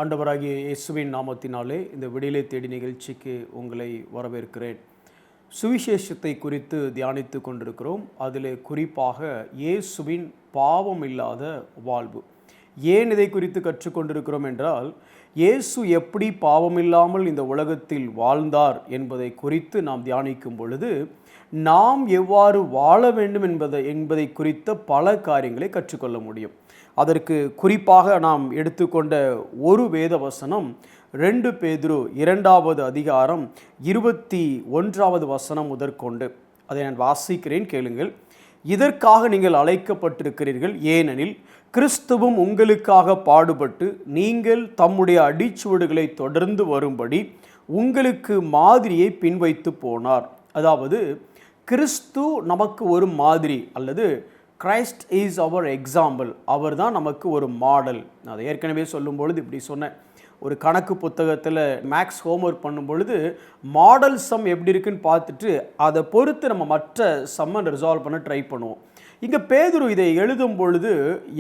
ஆண்டவராகிய இயேசுவின் நாமத்தினாலே இந்த விடியலை தேடி நிகழ்ச்சிக்கு உங்களை வரவேற்கிறேன். சுவிசேஷத்தை குறித்து தியானித்து கொண்டிருக்கிறோம். அதில் குறிப்பாக இயேசுவின் பாவம் இல்லாத வாழ்வு. ஏன் இதை குறித்து கற்றுக்கொண்டிருக்கிறோம் என்றால், இயேசு எப்படி பாவமில்லாமல் இந்த உலகத்தில் வாழ்ந்தார் என்பதை குறித்து நாம் தியானிக்கும் பொழுது நாம் எவ்வாறு வாழ வேண்டும் என்பதை குறித்த பல காரியங்களை கற்றுக்கொள்ள முடியும். அதற்கு குறிப்பாக நாம் எடுத்துக்கொண்ட ஒரு வேத வசனம் 2 பேதுரு 2வது அதிகாரம் 21வது வசனம் முதற்கொண்டு. அதை நான் வாசிக்கிறேன், கேளுங்கள். இதற்காக நீங்கள் அழைக்கப்பட்டிருக்கிறீர்கள், ஏனெனில் கிறிஸ்துவும் உங்களுக்காக பாடுபட்டு நீங்கள் தம்முடைய அடிச்சுவடுகளை தொடர்ந்து வரும்படி உங்களுக்கு மாதிரியை பின்வைத்து போனார். அதாவது கிறிஸ்து நமக்கு ஒரு மாதிரி, அல்லது கிரைஸ்ட் இஸ் அவர் எக்ஸாம்பிள். அவர் தான் நமக்கு ஒரு மாடல். நான் அதை ஏற்கனவே சொல்லும் பொழுது இப்படி சொன்னேன். ஒரு கணக்கு புத்தகத்தில் மேக்ஸ் ஹோம்ஒர்க் பண்ணும் பொழுது மாடல் சம் எப்படி இருக்குன்னு பார்த்துட்டு அதை பொறுத்து நம்ம மற்ற சம்மை ரிசால்வ் பண்ண ட்ரை பண்ணுவோம். இங்கே பேதுரு இதை எழுதும் பொழுது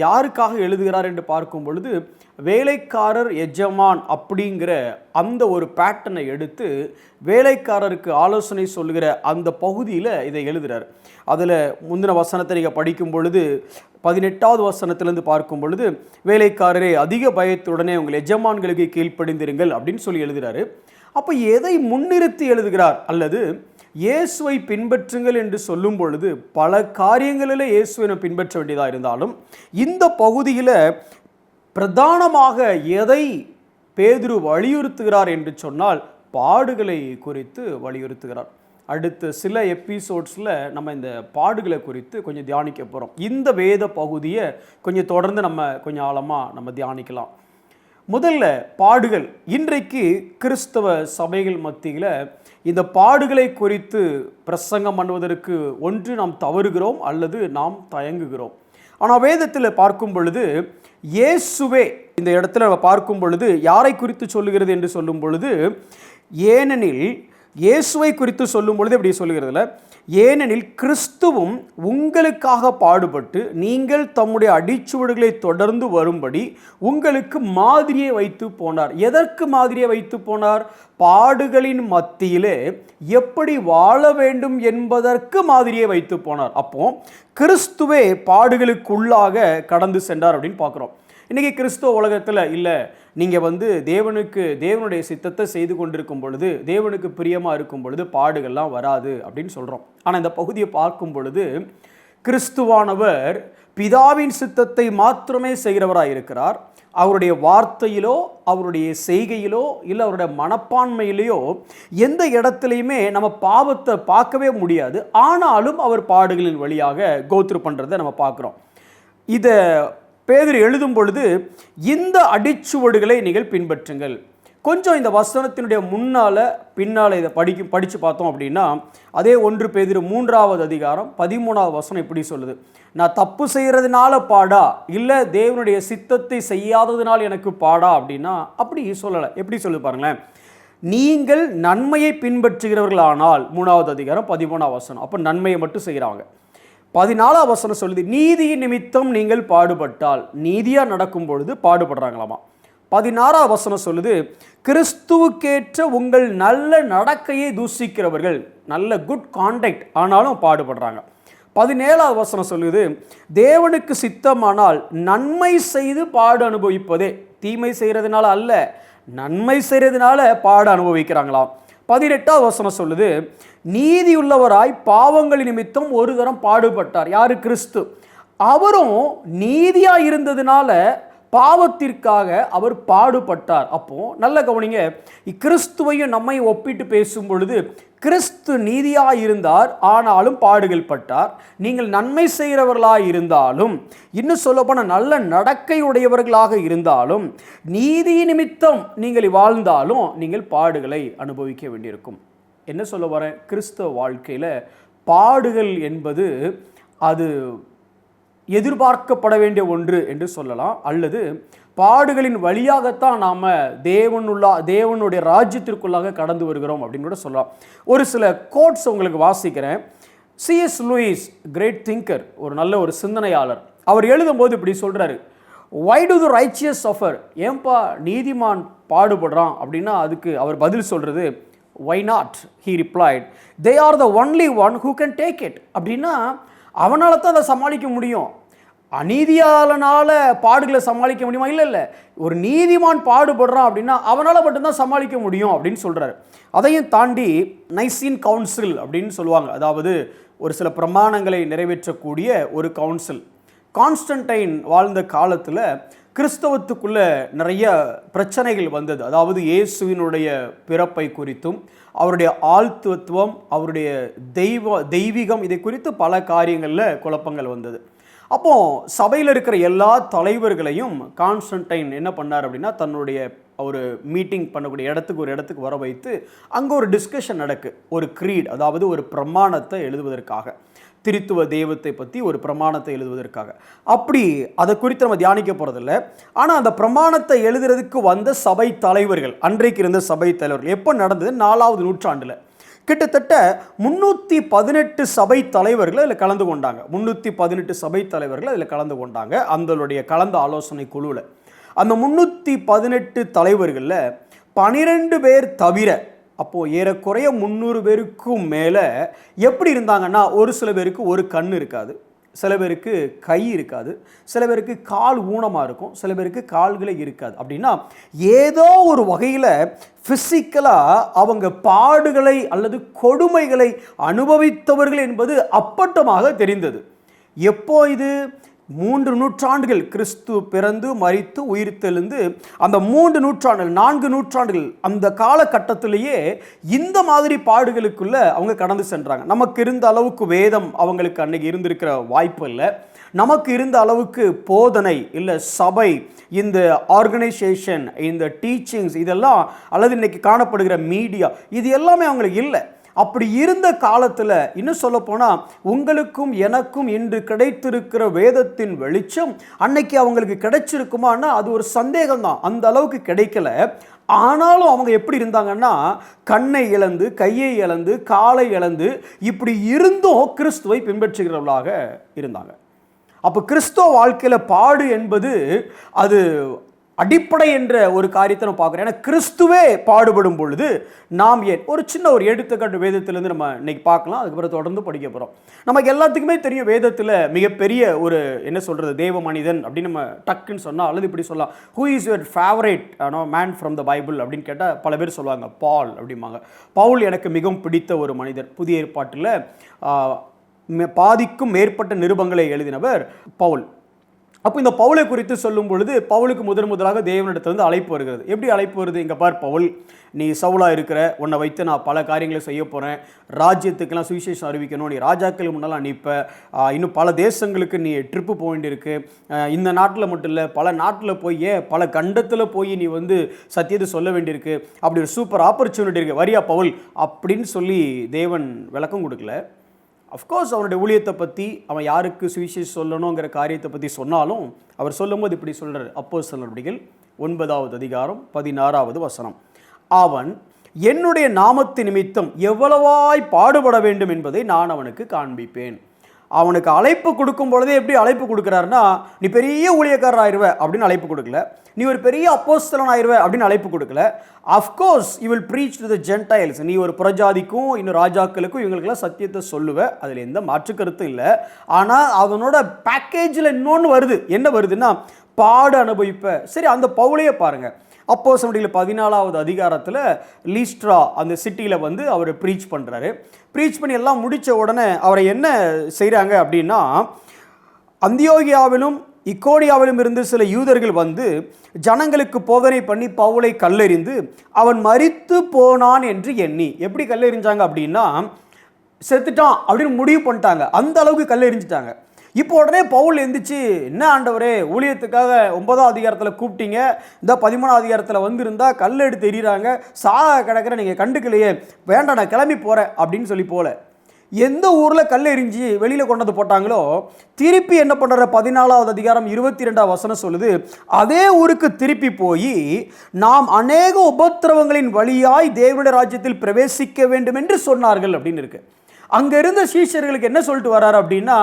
யாருக்காக எழுதுகிறார் என்று பார்க்கும் பொழுது, வேலைக்காரர் எஜமான் அப்படிங்கிற அந்த ஒரு பேட்டர்னை எடுத்து வேலைக்காரருக்கு ஆலோசனை சொல்கிற அந்த பகுதியில் இதை எழுதுகிறார். அதில் முந்தின வசனத்தை நீங்கள் படிக்கும் பொழுது 18வது வசனத்திலேருந்து பார்க்கும் பொழுது, வேலைக்காரரே அதிக பயத்துடனே உங்கள் எஜமான்களுக்கு கீழ்ப்படிந்திருங்கள் அப்படின்னு சொல்லி எழுதுகிறாரு. அப்போ எதை முன்னிறுத்தி எழுதுகிறார்? அல்லது இயேசுவை பின்பற்றுங்கள் என்று சொல்லும் பொழுது பல காரியங்களில் இயேசுவை பின்பற்ற வேண்டியதாக இருந்தாலும் இந்த பகுதியில் பிரதானமாக எதை பேதுரு வலியுறுத்துகிறார் என்று சொன்னால் பாடுகளை குறித்து வலியுறுத்துகிறார். அடுத்த சில எபிசோட்ஸில் நம்ம இந்த பாடுகளை குறித்து கொஞ்சம் தியானிக்க போகிறோம். இந்த வேத பகுதியை கொஞ்சம் தொடர்ந்து நம்ம கொஞ்சம் ஆழமாக தியானிக்கலாம். முதல்ல பாடுகள். இன்றைக்கு கிறிஸ்தவ சபைகள் மத்தியில் இந்த பாடுகளை குறித்து பிரசங்கம் பண்ணுவதற்கு ஒன்று நாம் தவறுகிறோம் அல்லது நாம் தயங்குகிறோம். ஆனால் வேதத்தில் பார்க்கும் பொழுது இயேசுவே இந்த இடத்துல நம்ம பார்க்கும் பொழுது யாரை குறித்து சொல்லுகிறது என்று சொல்லும் பொழுது, ஏனெனில் இயேசுவை குறித்து சொல்லும் பொழுது எப்படி சொல்லுகிறதுல, ஏனெனில் கிறிஸ்துவும் உங்களுக்காக பாடுபட்டு நீங்கள் தம்முடைய அடிச்சுவடுகளை தொடர்ந்து வரும்படி உங்களுக்கு மாதிரியை வைத்து போனார். எதற்கு மாதிரியை வைத்து போனார்? பாடுகளின் மத்தியிலே எப்படி வாழ வேண்டும் என்பதற்கு மாதிரியை வைத்து போனார். அப்போ கிறிஸ்துவே பாடுகளுக்குள்ளாக கடந்து சென்றார் அப்படின்னு பார்க்குறோம். இன்றைக்கி கிறிஸ்துவ உலகத்தில் இல்லை, நீங்கள் தேவனுடைய சித்தத்தை செய்து கொண்டிருக்கும் பொழுது, தேவனுக்கு பிரியமாக இருக்கும் பொழுது பாடுகள்லாம் வராது அப்படின்னு சொல்கிறோம். ஆனால் இந்த பகுதியை பார்க்கும் பொழுது கிறிஸ்துவானவர் பிதாவின் சித்தத்தை மாத்திரமே செய்கிறவராக இருக்கிறார். அவருடைய வார்த்தையிலோ அவருடைய செய்கையிலோ இல்லை அவருடைய மனப்பான்மையிலேயோ எந்த இடத்துலையுமே நம்ம பாவத்தை பார்க்கவே முடியாது. ஆனாலும் அவர் பாடுகளின் வழியாக கோத்ரு பண்ணுறதை நம்ம பார்க்குறோம். இதை பேதுரு எழுதும் பொழுது இந்த அடிச்சுவடுகளை நீங்கள் பின்பற்றுங்கள். கொஞ்சம் இந்த வசனத்தினுடைய முன்னால் பின்னால் இதை படித்து பார்த்தோம் அப்படின்னா, அதே 1 பேதுரு 3வது அதிகாரம் 13வது வசனம் இப்படி சொல்லுது, நான் தப்பு செய்கிறதுனால பாடா இல்லை தேவனுடைய சித்தத்தை செய்யாததுனால எனக்கு பாடா அப்படின்னா அப்படி சொல்லலை. எப்படி சொல்லு பாருங்களேன், நீங்கள் நன்மையை பின்பற்றுகிறவர்களானால் 3வது அதிகாரம் 13வது வசனம். அப்போ நன்மையை மட்டும் செய்கிறாங்க. 14வது வசனம் சொல்லுது, நீதியின் நிமித்தம் நீங்கள் பாடுபட்டால். நீதியாக நடக்கும் பொழுது பாடுபடுறாங்களாமா. 16வது வசனம் சொல்லுது, கிறிஸ்துவுக்கேற்ற உங்கள் நல்ல நடக்கையை தூசிக்கிறவர்கள், நல்ல குட் கான்டக்ட் ஆனாலும் பாடுபடுறாங்க. 17வது வசனம் சொல்லுது, தேவனுக்கு சித்தமானால் நன்மை செய்து பாடு அனுபவிப்பதே. தீமை செய்கிறதுனால அல்ல, நன்மை செய்கிறதுனால பாடு அனுபவிக்கிறாங்களாம். 18வது வசனம் சொல்லுது, நீதியுள்ளவராய் பாவங்களின் நிமித்தம் ஒரு தரம் பாடுபட்டார். யாரு? கிறிஸ்து. அவரும் நீதியாக இருந்ததுனால பாவத்திற்காக அவர் பாடுபட்டார். அப்போ நல்ல கவனிங்க, கிறிஸ்துவையும் நம்மை ஒப்பிட்டு பேசும் பொழுது கிறிஸ்து நீதியாக இருந்தார், ஆனாலும் பாடுகள் பட்டார். நீங்கள் நன்மை செய்கிறவர்களாக இருந்தாலும், இன்னும் சொல்லப்போனால் நல்ல நடக்கை உடையவர்களாக இருந்தாலும், நீதி நிமித்தம் நீங்கள் வாழ்ந்தாலும் நீங்கள் பாடுகளை அனுபவிக்க வேண்டியிருக்கும். என்ன சொல்ல வரேன்? கிறிஸ்தவ வாழ்க்கையில் பாடுகள் என்பது அது எதிர்பார்க்கப்பட வேண்டிய ஒன்று என்று சொல்லலாம். அல்லது பாடுகளின் வழியாகத்தான் நாம் தேவனுடைய ராஜ்யத்திற்குள்ளாக கடந்து வருகிறோம் அப்படின்னு கூட சொல்லலாம். ஒரு சில கோட்ஸ் உங்களுக்கு வாசிக்கிறேன். C.S. லூயிஸ், கிரேட் திங்கர், ஒரு நல்ல ஒரு சிந்தனையாளர், அவர் எழுதும்போது இப்படி சொல்கிறாரு, why do the righteous suffer, ஏன்பா நீதிமான் பாடுபடுறான் அப்படின்னா அதுக்கு அவர் பதில் சொல்கிறது, why not, he replied, they are the only one who can take it. அப்படின்னா அவனால் தான் அதை சமாளிக்க முடியும். அநீதியாளனால பாடுகளை சமாளிக்க முடியுமா? இல்லை, ஒரு நீதிமான் பாடுபடுறான் அப்படின்னா அவனால் மட்டும்தான் சமாளிக்க முடியும் அப்படின்னு சொல்கிறாரு. அதையும் தாண்டி நைசீன் கவுன்சில் அப்படின்னு சொல்லுவாங்க, அதாவது ஒரு சில பிரமாணங்களை நிறைவேற்றக்கூடிய ஒரு கவுன்சில். கான்ஸ்டன்டைன் வாழ்ந்த காலத்தில் கிறிஸ்தவத்துக்குள்ள நிறைய பிரச்சனைகள் வந்தது. அதாவது இயேசுவினுடைய பிறப்பை குறித்தும் அவருடைய ஆழ்த்துவம், அவருடைய தெய்வீகம், இதை குறித்து பல காரியங்களில் குழப்பங்கள் வந்தது. அப்போது சபையில் இருக்கிற எல்லா தலைவர்களையும் கான்ஸ்டன்டைன் என்ன பண்ணார் அப்படின்னா, தன்னுடைய ஒரு மீட்டிங் பண்ணக்கூடிய ஒரு இடத்துக்கு வர வைத்து அங்கே ஒரு டிஸ்கஷன் நடக்கு, ஒரு க்ரீட், அதாவது ஒரு பிரமாணத்தை எழுதுவதற்காக, திருத்துவ தெய்வத்தை பற்றி ஒரு பிரமாணத்தை எழுதுவதற்காக. அப்படி அதை குறித்து நம்ம தியானிக்க போகிறதில்ல. ஆனால் அந்த பிரமாணத்தை எழுதுறதுக்கு வந்த சபை தலைவர்கள், அன்றைக்கு இருந்த சபை தலைவர்கள், எப்போ நடந்தது? 4வது நூற்றாண்டில். கிட்டத்தட்ட 318 சபை தலைவர்கள் அதில் கலந்து கொண்டாங்க. 318 சபை தலைவர்கள் அதில் கலந்து கொண்டாங்க அவங்களுடைய கலந்த ஆலோசனை குழுவில். அந்த 318 தலைவர்களில் 12 பேர் தவிர, அப்போது ஏறக்குறைய 300 பேருக்கும் மேலே எப்படி இருந்தாங்கன்னா, ஒரு சில பேருக்கு ஒரு கண் இருக்காது, சில பேருக்கு கை இருக்காது, சில பேருக்கு கால் ஊனமாக இருக்கும், சில பேருக்கு கால்களே இருக்காது. அப்படின்னா ஏதோ ஒரு வகையில் ஃபிசிக்கலாக அவங்க பாடுகளை அல்லது கொடுமைகளை அனுபவித்தவர்கள் என்பது அப்பட்டமாக தெரிந்தது. எப்போ இது? 3 நூற்றாண்டுகள், கிறிஸ்து பிறந்து மரித்து உயிர்த்தெழுந்து அந்த 3 நூற்றாண்டுகள், 4 நூற்றாண்டுகள், அந்த காலகட்டத்திலேயே இந்த மாதிரி பாடுகளுக்குள்ள அவங்க கடந்து சென்றாங்க. நமக்கு இருந்த அளவுக்கு வேதம் அவங்களுக்கு அன்னைக்கு இருந்திருக்கிற வாய்ப்பு இல்லை. நமக்கு இருந்த அளவுக்கு போதனை இல்லை, சபை, இந்த ஆர்கனைசேஷன், இந்த டீச்சிங்ஸ், இதெல்லாம் அல்லது இன்னைக்கு காணப்படுகிற மீடியா, இது எல்லாமே அவங்களுக்கு இல்லை. அப்படி இருந்த காலத்தில் இன்னும் சொல்ல போனால், உங்களுக்கும் எனக்கும் இன்று கிடைத்திருக்கிற வேதத்தின் வெளிச்சம் அன்னைக்கு அவங்களுக்கு கிடைச்சிருக்குமான்னா அது ஒரு சந்தேகம்தான். அந்த அளவுக்கு கிடைக்கல. ஆனாலும் அவங்க எப்படி இருந்தாங்கன்னா, கண்ணை இழந்து, கையை இழந்து, காலை இழந்து, இப்படி இருந்தும் கிறிஸ்துவை பின்பற்றுகிறவர்களாக இருந்தாங்க. அப்போ கிறிஸ்துவ வாழ்க்கையில் பாடு என்பது அது அடிப்படை என்ற ஒரு காரியத்தை நம்ம பார்க்குறோம். ஏன்னா கிறிஸ்துவே பாடுபடும் பொழுது நாம் ஏன், ஒரு சின்ன ஒரு எடுத்துக்காட்டு வேதத்திலேருந்து நம்ம இன்னைக்கு பார்க்கலாம், அதுக்கப்புறம் தொடர்ந்து படிக்க போகிறோம். நமக்கு எல்லாத்துக்குமே தெரியும், வேதத்தில் மிகப்பெரிய ஒரு என்ன சொல்கிறது, தேவ மனிதன் அப்படின்னு நம்ம டக்குன்னு சொன்னால், அல்லது இப்படி சொல்லலாம், who is your favourite man from the Bible அப்படின்னு கேட்டால் பல பேர் சொல்லுவாங்க பால் அப்படிம்பாங்க. பவுல் எனக்கு மிகவும் பிடித்த ஒரு மனிதர். புதிய ஏற்பாட்டில் பாதிக்கும் மேற்பட்ட நிருபங்களை எழுதினவர் பவுல். அப்போ இந்த பவுலை குறித்து சொல்லும் பொழுது பவுலுக்கு முதலாக தேவனிடத்திலிருந்து அழைப்பு வருகிறது. எப்படி அழைப்பு வருது? இங்கே பார் பவுல், நீ சவுலாக இருக்கிற, உன்னை வைத்து நான் பல காரியங்களை செய்ய போகிறேன், ராஜ்யத்துக்கெல்லாம் சுவிசேஷம் அறிவிக்கணும், நீ ராஜாக்கள் முன்னெல்லாம் அனுப்ப, இன்னும் பல தேசங்களுக்கு நீ ட்ரிப்பு போக வேண்டியிருக்கு, இந்த நாட்டில் மட்டும் இல்லை பல நாட்டில் போய், பல கண்டத்தில் போய் நீ சத்தியத்தை சொல்ல வேண்டியிருக்கு, அப்படி ஒரு சூப்பர் ஆப்பர்ச்சுனிட்டி இருக்குது, வரியா பவுல் அப்படின்னு சொல்லி தேவன் விளக்கம் கொடுக்கல. அஃப்கோர்ஸ் அவனுடைய ஊழியத்தை பற்றி, அவன் யாருக்கு சுவிசேஷம் சொல்லணுங்கிற காரியத்தை பற்றி சொன்னாலும் அவர் சொல்லும்போது இப்படி சொல்கிறார். அப்போஸ்தலர் நடபடிகள் 9வது அதிகாரம் 16வது வசனம், அவன் என்னுடைய நாமத்து நிமித்தம் எவ்வளவாய் பாடுபட வேண்டும் என்பதை நான் அவனுக்கு காண்பிப்பேன். அவனுக்கு அழைப்பு கொடுக்கும் பொழுதே எப்படி அழைப்பு கொடுக்குறாருன்னா, நீ பெரிய ஊழியக்காரர் ஆயிடுவ அப்படின்னு அழைப்பு கொடுக்கல, நீ ஒரு பெரிய அப்போஸ்தலன் ஆயிடுவ அப்படின்னு அழைப்பு கொடுக்கல. Of course you will preach to the Gentiles, நீ ஒரு புறஜாதிக்கும் இன்னும் ராஜாக்களுக்கும் இவங்களுக்கெல்லாம் சத்தியத்தை சொல்லுவ, அதில் எந்த மாற்று கருத்தும் இல்லை. ஆனால் அவனோட பேக்கேஜில் இன்னொன்று வருது. என்ன வருதுன்னா, பாடு அனுபவிப்ப. சரி, அந்த பவுலையே பாருங்கள். அப்போஸ்தலர் 14வது அதிகாரத்தில் லீஸ்ட்ரா அந்த சிட்டியில் அவர் ப்ரீச் பண்ணுறாரு. ப்ரீச் பண்ணி எல்லாம் முடித்த உடனே அவரை என்ன செய்கிறாங்க அப்படின்னா, அந்தியோகியாவிலும் இக்கோனியாவிலும் இருந்து சில யூதர்கள் ஜனங்களுக்கு போதனை பண்ணி பவுலை கல்லெறிந்து அவன் மரித்து போனான் என்று எண்ணி. எப்படி கல்லெறிஞ்சாங்க அப்படின்னா, செத்துட்டான் அப்படின்னு முடிவு பண்ணிட்டாங்க. அந்த அளவுக்கு கல்லெறிஞ்சிட்டாங்க. இப்போ உடனே பவுல் எந்திரிச்சு, என்ன ஆண்டவரே, ஊழியத்துக்காக 9வது அதிகாரத்தில் கூப்பிட்டீங்க, இந்த 13வது அதிகாரத்தில் வந்திருந்தா கல் எடுத்து எறிகிறாங்க, சாக கிடக்கிற, நீங்கள் கண்டுக்கலையே, வேண்டாம் நான் கிளம்பி போகிறேன் அப்படின்னு சொல்லி போல. எந்த ஊரில் கல் எறிஞ்சி வெளியில் கொண்டது போட்டாங்களோ, திருப்பி என்ன பண்ணுற, 14வது அதிகாரம் 22வது வசனம் சொல்லுது, அதே ஊருக்கு திருப்பி போய் நாம் அநேக உபத்திரவங்களின் வழியாய் தேவனுடைய ராஜ்யத்தில் பிரவேசிக்க வேண்டும் என்று சொன்னார்கள் அப்படின்னு இருக்கு. அங்கே இருந்த சீஷர்களுக்கு என்ன சொல்லிட்டு வர்றாரு அப்படின்னா,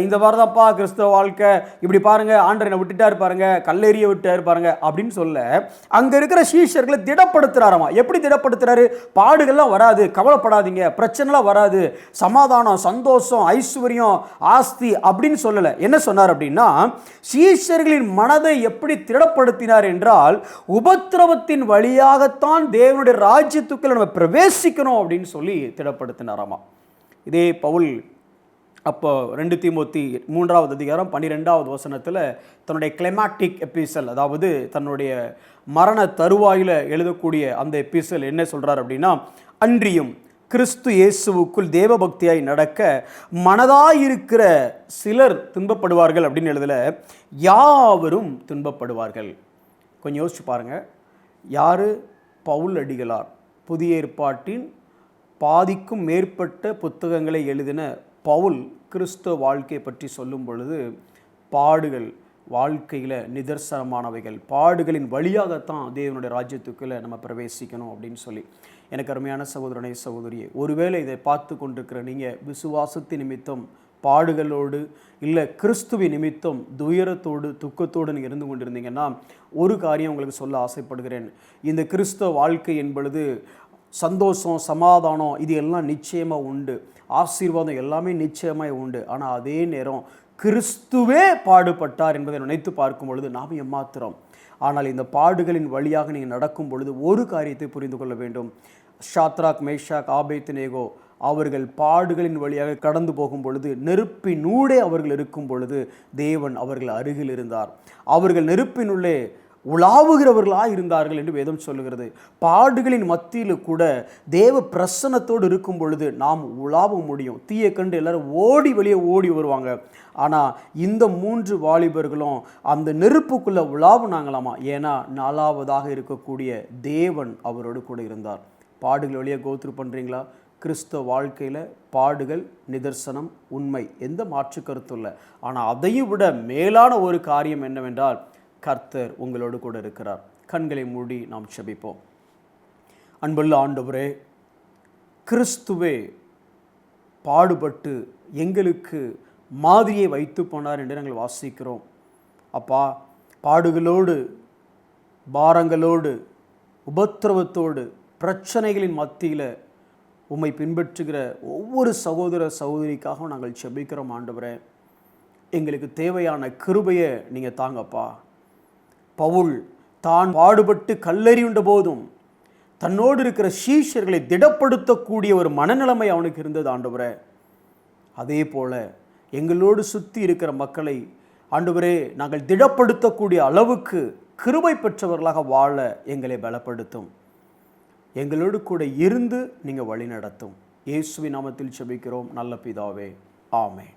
இந்த மாதிரி தான்ப்பா கிறிஸ்தவ வாழ்க்கை, இப்படி பாருங்க ஆண்டவர் என்னை விட்டுட்டாரு பாருங்க, கல்லெறிய விட்டாரு பாருங்க அப்படின்னு சொல்ல, அங்கே இருக்கிற சீஷர்களை திடப்படுத்துறாராமா. எப்படி திடப்படுத்துறாரு? பாடுகள்லாம் வராது, கவலைப்படாதீங்க, பிரச்சனைலாம் வராது, சமாதானம், சந்தோஷம், ஐஸ்வர்யம், ஆஸ்தி அப்படின்னு சொல்லலை. என்ன சொன்னார் அப்படின்னா, சீஷர்களின் மனதை எப்படி திடப்படுத்தினார் என்றால், உபத்திரவத்தின் வழியாகத்தான் தேவனுடைய ராஜ்யத்துக்குள்ள நம்ம பிரவேசிக்கணும் அப்படின்னு சொல்லி திடப்படுத்தினாராமா. இதே பவுல் அப்போ 2 தீமோத்தி 3வது அதிகாரம் 12வது வசனத்தில் தன்னுடைய கிளைமாட்டிக் எபிசல், அதாவது தன்னுடைய மரண தருவாயில் எழுதக்கூடிய அந்த எபிசல் என்ன சொல்கிறார் அப்படின்னா, அன்றியும் கிறிஸ்து இயேசுவுக்குள் தேவபக்தியாய் நடக்க மனதாயிருக்கிற சிலர் துன்பப்படுவார்கள் அப்படின்னு எழுதல, யாவரும் துன்பப்படுவார்கள். கொஞ்சம் யோசிச்சு பாருங்கள். யார்? பவுல் அடிகளார். புதிய ஏற்பாட்டின் பாதிக்கும் மேற்பட்ட புத்தகங்களை எழுதின பவுல் கிறிஸ்தவ வாழ்க்கையை பற்றி சொல்லும் பொழுது, பாடுகள் வாழ்க்கையில் நிதர்சனமானவைகள், பாடுகளின் வழியாகத்தான் தேவனுடைய ராஜ்யத்துக்குள்ளே நம்ம பிரவேசிக்கணும் அப்படின்னு சொல்லி. எனக்கு அருமையான சகோதரனே, சகோதரியே, ஒருவேளை இதை பார்த்து கொண்டிருக்கிற நீங்கள் விசுவாசத்தின் நிமித்தம் பாடுகளோடு இல்லை கிறிஸ்துவின் நிமித்தம் துயரத்தோடு துக்கத்தோடு நீங்கள் இருந்து கொண்டிருந்தீங்கன்னா, ஒரு காரியம் உங்களுக்கு சொல்ல ஆசைப்படுகிறேன். இந்த கிறிஸ்தவ வாழ்க்கை என்பது சந்தோஷம், சமாதானம் இது எல்லாம் நிச்சயமாக உண்டு, ஆசீர்வாதம் எல்லாமே நிச்சயமாக உண்டு. ஆனால் அதே நேரம் கிறிஸ்துவே பாடுபட்டார் என்பதை நினைத்து பார்க்கும் பொழுது நாம் ஏமாத்திரம். ஆனால் இந்த பாடுகளின் வழியாக நீங்கள் நடக்கும் பொழுது ஒரு காரியத்தை புரிந்து கொள்ள வேண்டும். ஷாத்ராக், மேஷாக், ஆபேத்நேகோ அவர்கள் பாடுகளின் வழியாக கடந்து போகும் பொழுது, நெருப்பினூடே அவர்கள் இருக்கும் பொழுது தேவன் அவர்கள் அருகில் இருந்தார். அவர்கள் நெருப்பினுள்ளே உலாவுகிறவர்களாக இருந்தார்கள் என்று வேதம் சொல்லுகிறது. பாடுகளின் மத்தியில் கூட தேவ பிரசன்னத்தோடு இருக்கும் பொழுது நாம் உலாவ முடியும். தீயை கண்டு எல்லாரும் வெளியே ஓடி வருவாங்க. ஆனால் இந்த 3 வாலிபர்களும் அந்த நெருப்புக்குள்ளே உலாவுனாங்களாமா. ஏன்னா 4வதாக இருக்கக்கூடிய தேவன் அவரோடு கூட இருந்தார். பாடுகள் வழியாக கோத்ரூ பண்ணுறீங்களா? கிறிஸ்தவ வாழ்க்கையில் பாடுகள் நிதர்சனம், உண்மை, எந்த மாற்று கருத்தும் இல்லை. ஆனால் அதையும் விட மேலான ஒரு காரியம் என்னவென்றால், கர்த்தர் உங்களோடு கூட இருக்கிறார். கண்களை மூடி நாம் ஜெபிப்போம். அன்புள்ள ஆண்டவரே, கிறிஸ்துவே பாடுபட்டு எங்களுக்கு மாதிரியை வைத்து போனார் என்று நாங்கள் வாசிக்கிறோம். அப்பா, பாடுகளோடு, பாரங்களோடு, உபத்திரவத்தோடு, பிரச்சனைகளின் மத்தியில் உம்மை பின்பற்றுகிற ஒவ்வொரு சகோதர சகோதரிக்காகவும் நாங்கள் ஜெபிக்கிறோம். ஆண்டவரே, எங்களுக்கு தேவையான கிருபையை நீங்கள் தாங்கப்பா. பவுல் தான் பாடுபட்டு கல்லெறியுண்ட போதும் தன்னோடு இருக்கிற சீஷர்களை திடப்படுத்தக்கூடிய ஒரு மனநிலைமை அவனுக்கு இருந்தது. ஆண்டவரே, அதே போல எங்களோடு சுற்றி இருக்கிற மக்களை ஆண்டவரே நாங்கள் திடப்படுத்தக்கூடிய அளவுக்கு கிருபை பெற்றவர்களாக வாழ எங்களை பலப்படுத்தும். எங்களோடு கூட இருந்து நீங்கள் வழி நடத்தும். இயேசுவின் நாமத்தில் ஜெபிக்கிறோம் நல்ல பிதாவே, ஆமென்.